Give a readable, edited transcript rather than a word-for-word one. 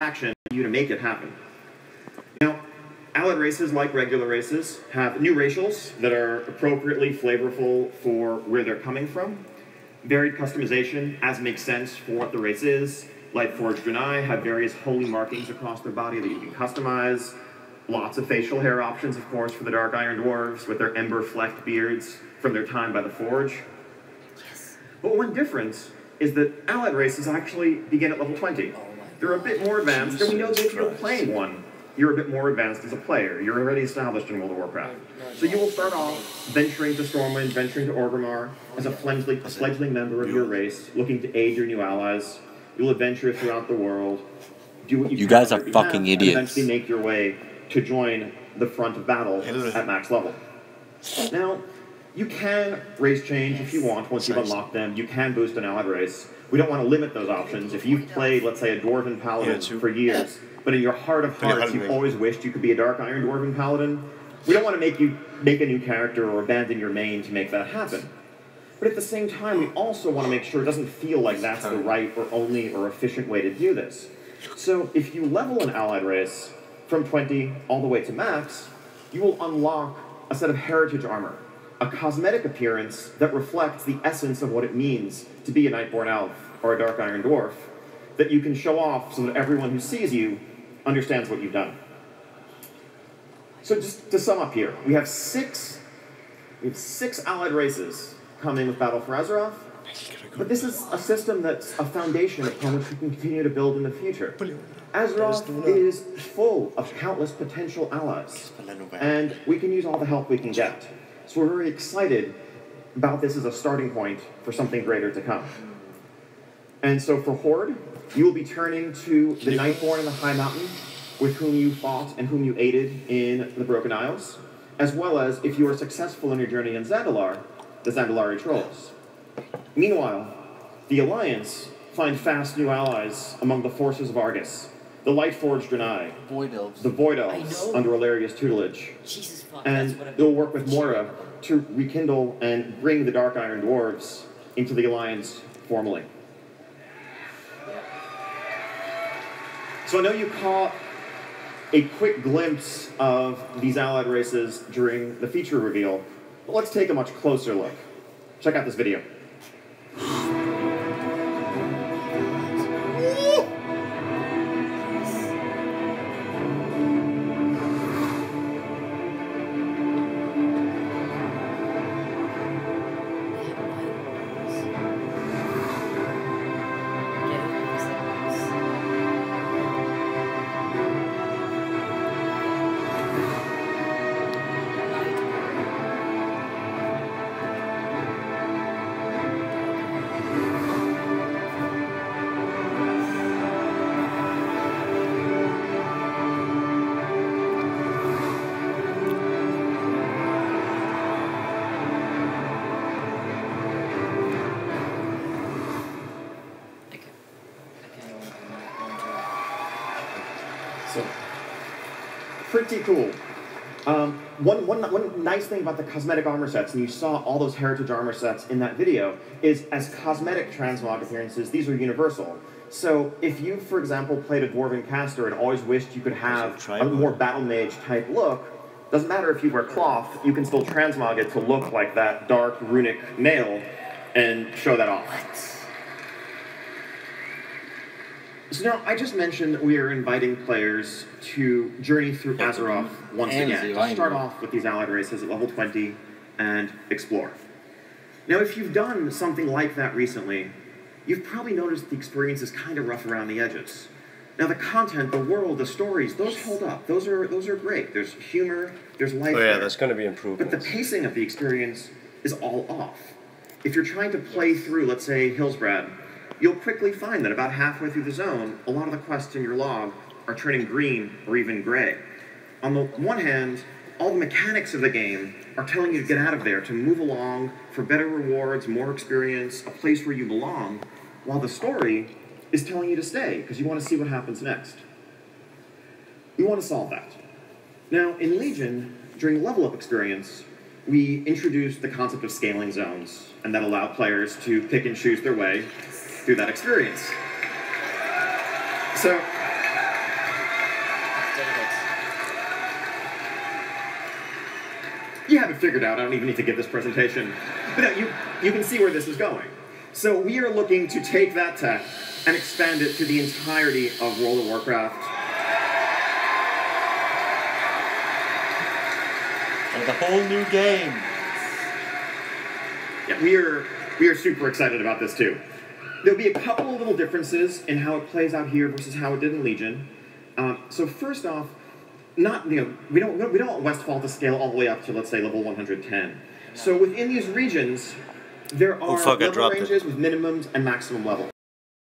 action for you to make it happen. Now, allied races, like regular races, have new racials that are appropriately flavorful for where they're coming from. Varied customization, as makes sense for what the race is. Lightforged Draenei have various holy markings across their body that you can customize. Lots of facial hair options, of course, for the Dark Iron Dwarves with their ember-flecked beards from their time by the Forge. Yes. But one difference is that allied races actually begin at level 20. They're a bit more advanced, and we know that if you're playing one, you're a bit more advanced as a player. You're already established in World of Warcraft. So you will start off venturing to Stormwind, venturing to Orgrimmar as a fledgling member of your race, looking to aid your new allies. You'll adventure throughout the world, do what you can guys are fucking idiots. and eventually make your way to join the front of battle at max level. Now, you can race change if you want once you've unlocked them. You can boost an allied race. We don't want to limit those options. If you've played, let's say, a Dwarven Paladin for years, but in your heart of hearts you've always wished you could be a Dark Iron Dwarven Paladin, we don't want to make you make a new character or abandon your main to make that happen. But at the same time, we also want to make sure it doesn't feel like that's the right or only or efficient way to do this. So if you level an allied race from 20 all the way to max, you will unlock a set of heritage armor, a cosmetic appearance that reflects the essence of what it means to be a Nightborn Elf or a Dark Iron Dwarf, that you can show off so that everyone who sees you understands what you've done. So just to sum up here, we have six allied races coming with Battle for Azeroth, but this is a system that's a foundation upon which we can continue to build in the future. Azeroth is full of countless potential allies, and we can use all the help we can get. So we're very excited about this as a starting point for something greater to come. And so for Horde, you will be turning to the Nightborn in the High Mountain, with whom you fought and whom you aided in the Broken Isles, as well as, if you are successful in your journey in Zandalar, the Zandalari Trolls. Meanwhile, the Alliance find fast new allies among the forces of Argus, the Lightforged Draenei, the Void Elves under Alaria's tutelage, and they'll work with Moira to rekindle and bring the Dark Iron Dwarves into the Alliance formally. So I know you caught a quick glimpse of these allied races during the feature reveal, but let's take a much closer look. Check out this video. So, pretty cool. One nice thing about the cosmetic armor sets, and you saw all those heritage armor sets in that video, is as cosmetic transmog appearances, these are universal. So if you, for example, played a Dwarven caster and always wished you could have a more battle mage type look, doesn't matter if you wear cloth, you can still transmog it to look like that dark runic mail and show that off. So now, I just mentioned that we are inviting players to journey through Azeroth once again, to start off with these allied races at level 20 and explore. Now, if you've done something like that recently, you've probably noticed the experience is kind of rough around the edges. Now, the content, the world, the stories, those hold up. Those are great. There's humor, there's life there. That's going to be improved. But the pacing of the experience is all off. If you're trying to play through, let's say, Hillsbrad, you'll quickly find that about halfway through the zone, a lot of the quests in your log are turning green or even gray. On the one hand, all the mechanics of the game are telling you to get out of there, to move along for better rewards, more experience, a place where you belong, while the story is telling you to stay, because you want to see what happens next. We want to solve that. Now, in Legion, during level up experience, we introduced the concept of scaling zones, and that allowed players to pick and choose their way through that experience. So, You have it figured out. I don't even need to give this presentation. But no, you can see where this is going. So we are looking to take that tech and expand it to the entirety of World of Warcraft. And the whole new game. Yeah, we are super excited about this too. There'll be a couple of little differences in how it plays out here versus how it did in Legion. So first off, we don't want Westfall to scale all the way up to, let's say, level 110. So within these regions, there are level ranges with minimums and maximum level.